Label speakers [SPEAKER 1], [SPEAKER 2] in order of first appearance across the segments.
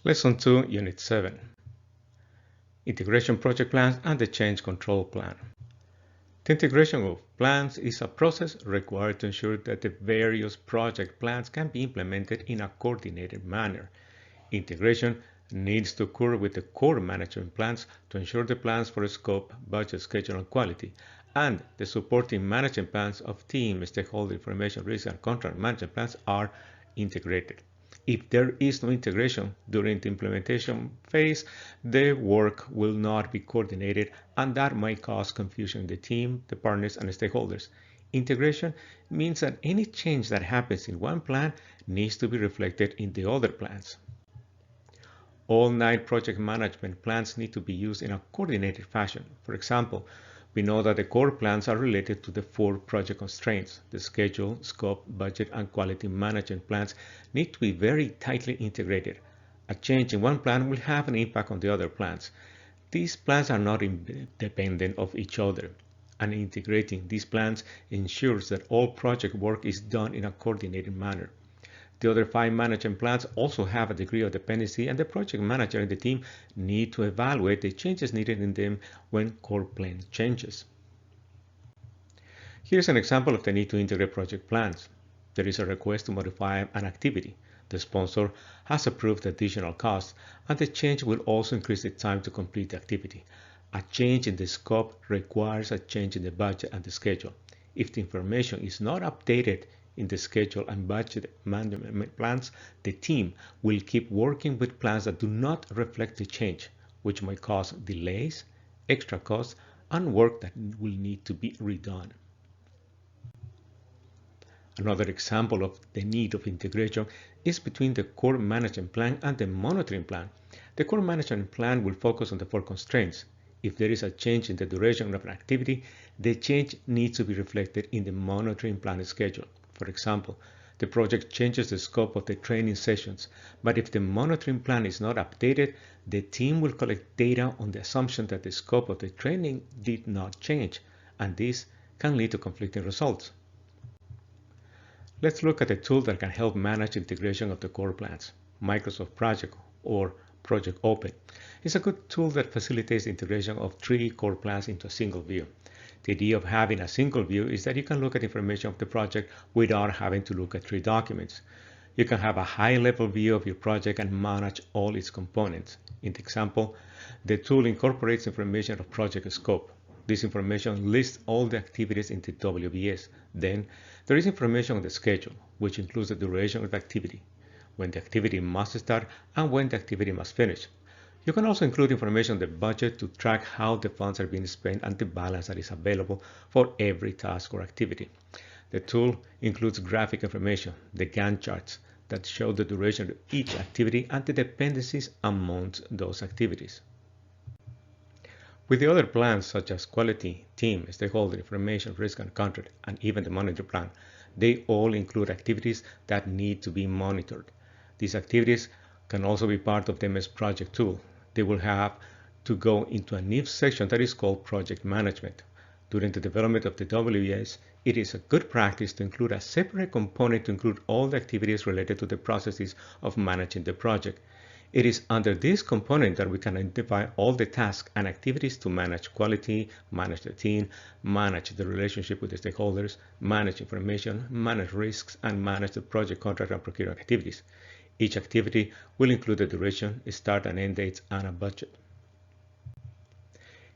[SPEAKER 1] Lesson 2, Unit 7. Integration project plans and the change control plan. The integration of plans is a process required to ensure that the various project plans can be implemented in a coordinated manner. Integration needs to occur with the core management plans to ensure the plans for scope, budget, schedule, and quality, and the supporting management plans of team, stakeholder information, risk, and contract management plans are integrated. If there is no integration during the implementation phase, the work will not be coordinated, and that might cause confusion in the team, the partners, and the stakeholders. Integration means that any change that happens in one plan needs to be reflected in the other plans. All 9 project management plans need to be used in a coordinated fashion. For example, we know that the core plans are related to the 4 project constraints. The schedule, scope, budget, and quality management plans need to be very tightly integrated. A change in one plan will have an impact on the other plans. These plans are not independent of each other, and integrating these plans ensures that all project work is done in a coordinated manner. The other 5 management plans also have a degree of dependency, and the project manager and the team need to evaluate the changes needed in them when core plan changes. Here's an example of the need to integrate project plans. There is a request to modify an activity. The sponsor has approved additional costs, and the change will also increase the time to complete the activity. A change in the scope requires a change in the budget and the schedule. If the information is not updated in the schedule and budget management plans, the team will keep working with plans that do not reflect the change, which might cause delays, extra costs, and work that will need to be redone. Another example of the need of integration is between the core management plan and the monitoring plan. The core management plan will focus on the 4 constraints. If there is a change in the duration of an activity, the change needs to be reflected in the monitoring plan schedule. For example, the project changes the scope of the training sessions, but if the monitoring plan is not updated, the team will collect data on the assumption that the scope of the training did not change, and this can lead to conflicting results. Let's look at a tool that can help manage integration of the core plans. Microsoft Project, or Project Open, is a good tool that facilitates the integration of 3 core plans into a single view. The idea of having a single view is that you can look at information of the project without having to look at 3 documents. You can have a high-level view of your project and manage all its components. In the example, the tool incorporates information of project scope. This information lists all the activities in the WBS. Then, there is information on the schedule, which includes the duration of the activity, when the activity must start, and when the activity must finish. You can also include information on the budget to track how the funds are being spent and the balance that is available for every task or activity. The tool includes graphic information, the Gantt charts, that show the duration of each activity and the dependencies amongst those activities. With the other plans such as quality, team, stakeholder information, risk and contract, and even the monitor plan, they all include activities that need to be monitored. These activities can also be part of the MS Project tool. They will have to go into a new section that is called Project Management. During the development of the WBS, it is a good practice to include a separate component to include all the activities related to the processes of managing the project. It is under this component that we can identify all the tasks and activities to manage quality, manage the team, manage the relationship with the stakeholders, manage information, manage risks, and manage the project contract and procurement activities. Each activity will include the duration, start and end dates, and a budget.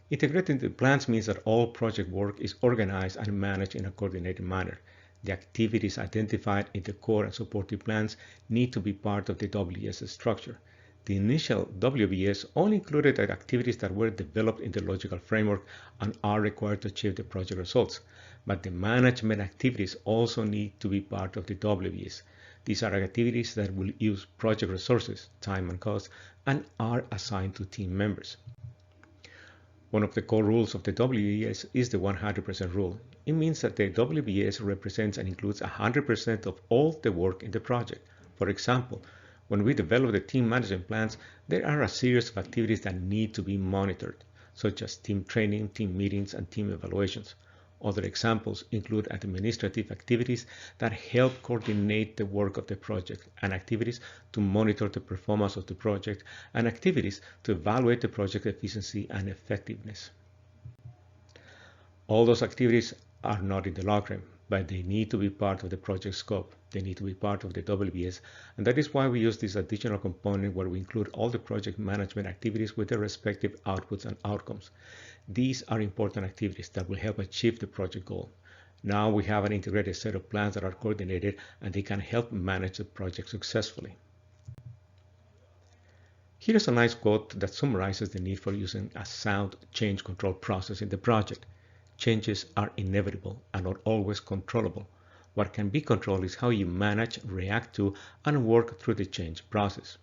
[SPEAKER 1] Integrating the plans means that all project work is organized and managed in a coordinated manner. The activities identified in the core and supporting plans need to be part of the WBS structure. The initial WBS only included the activities that were developed in the logical framework and are required to achieve the project results. But the management activities also need to be part of the WBS. These are activities that will use project resources, time and cost, and are assigned to team members. One of the core rules of the WBS is the 100% rule. It means that the WBS represents and includes 100% of all the work in the project. For example, when we develop the team management plans, there are a series of activities that need to be monitored, such as team training, team meetings, and team evaluations. Other examples include administrative activities that help coordinate the work of the project, and activities to monitor the performance of the project, and activities to evaluate the project efficiency and effectiveness. All those activities are not in the loggram, but they need to be part of the project scope. They need to be part of the WBS, and that is why we use this additional component where we include all the project management activities with their respective outputs and outcomes. These are important activities that will help achieve the project goal. Now we have an integrated set of plans that are coordinated, and they can help manage the project successfully. Here is a nice quote that summarizes the need for using a sound change control process in the project. Changes are inevitable and not always controllable. What can be controlled is how you manage, react to, and work through the change process.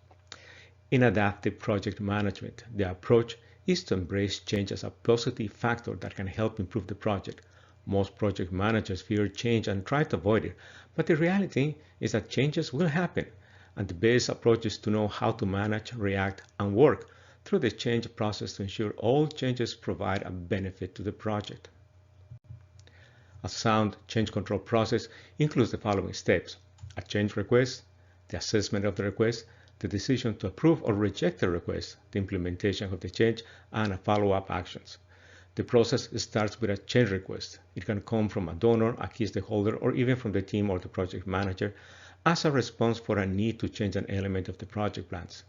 [SPEAKER 1] In adaptive project management, the approach is to embrace change as a positive factor that can help improve the project. Most project managers fear change and try to avoid it, but the reality is that changes will happen, and the best approach is to know how to manage, react, and work through the change process to ensure all changes provide a benefit to the project. A sound change control process includes the following steps: a change request, the assessment of the request, the decision to approve or reject the request, the implementation of the change, and follow-up actions. The process starts with a change request. It can come from a donor, a key stakeholder, or even from the team or the project manager as a response for a need to change an element of the project plans.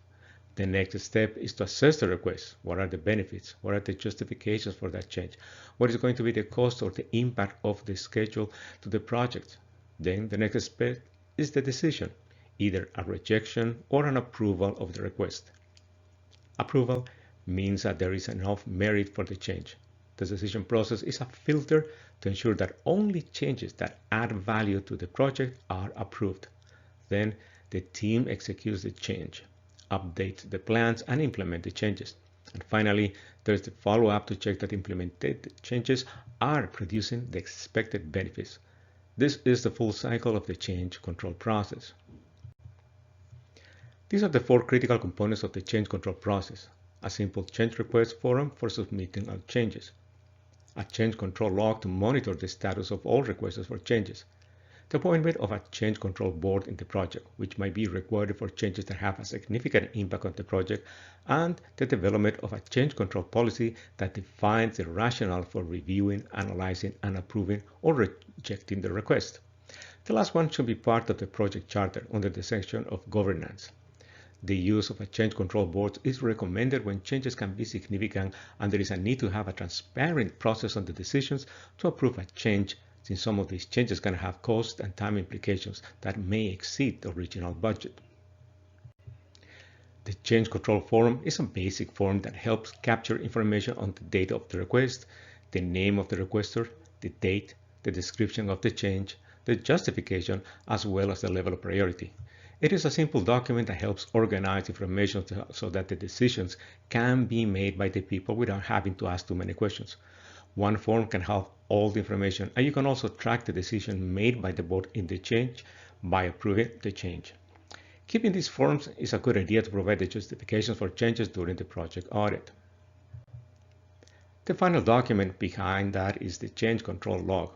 [SPEAKER 1] The next step is to assess the request. What are the benefits? What are the justifications for that change? What is going to be the cost or the impact of the schedule to the project? Then the next step is the decision, either a rejection or an approval of the request. Approval means that there is enough merit for the change. The decision process is a filter to ensure that only changes that add value to the project are approved. Then the team executes the change, updates the plans, and implement the changes. And finally, there's the follow-up to check that implemented changes are producing the expected benefits. This is the full cycle of the change control process. These are the four critical components of the change control process: a simple change request forum for submitting all changes, a change control log to monitor the status of all requests for changes, the appointment of a change control board in the project, which might be required for changes that have a significant impact on the project, and the development of a change control policy that defines the rationale for reviewing, analyzing, and approving or rejecting the request. The last one should be part of the project charter under the section of governance. The use of a change control board is recommended when changes can be significant and there is a need to have a transparent process on the decisions to approve a change, since some of these changes can have cost and time implications that may exceed the original budget. The change control form is a basic form that helps capture information on the date of the request, the name of the requester, the date, the description of the change, the justification, as well as the level of priority. It is a simple document that helps organize information so that the decisions can be made by the people without having to ask too many questions. One form can have all the information, and you can also track the decision made by the board in the change by approving the change. Keeping these forms is a good idea to provide the justifications for changes during the project audit. The final document behind that is the change control log.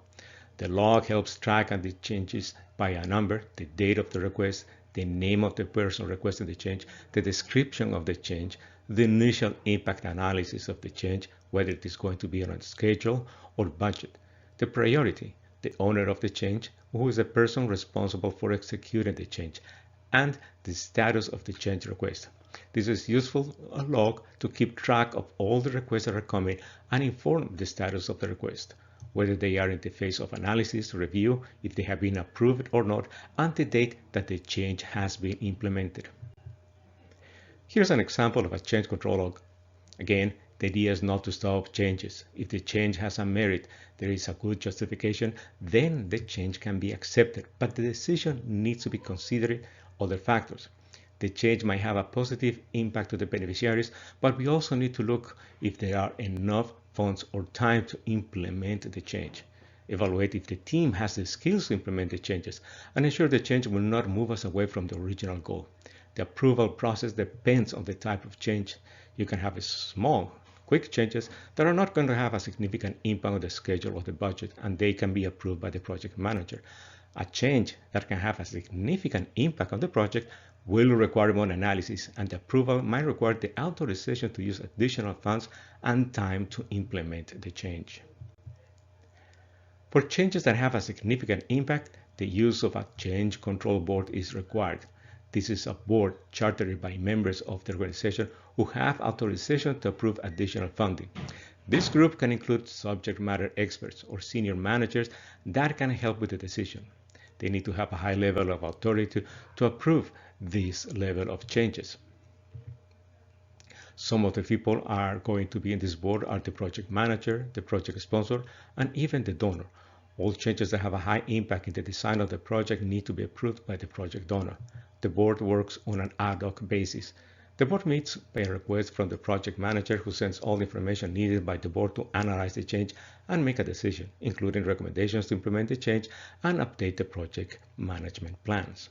[SPEAKER 1] The log helps track the changes by a number, the date of the request, the name of the person requesting the change, the description of the change, the initial impact analysis of the change, whether it is going to be on a schedule or budget, the priority, the owner of the change, who is the person responsible for executing the change, and the status of the change request. This is useful log to keep track of all the requests that are coming and inform the status of the request, whether they are in the phase of analysis, review, if they have been approved or not, and the date that the change has been implemented. Here's an example of a change control log. Again, the idea is not to stop changes. If the change has a merit, there is a good justification, then the change can be accepted, but the decision needs to be considering other factors. The change might have a positive impact to the beneficiaries, but we also need to look if there are enough funds or time to implement the change. Evaluate if the team has the skills to implement the changes, and ensure the change will not move us away from the original goal. The approval process depends on the type of change. You can have a small quick changes that are not going to have a significant impact on the schedule or the budget, and they can be approved by the project manager. A change that can have a significant impact on the project will require more analysis, and the approval might require the authorization to use additional funds and time to implement the change. For changes that have a significant impact, the use of a change control board is required. This is a board chartered by members of the organization who have authorization to approve additional funding. This group can include subject matter experts or senior managers that can help with the decision. They need to have a high level of authority to approve this level of changes. Some of the people are going to be in this board are the project manager, the project sponsor, and even the donor. All changes that have a high impact in the design of the project need to be approved by the project donor. The board works on an ad hoc basis. The board meets by a request from the project manager, who sends all the information needed by the board to analyze the change and make a decision, including recommendations to implement the change and update the project management plans.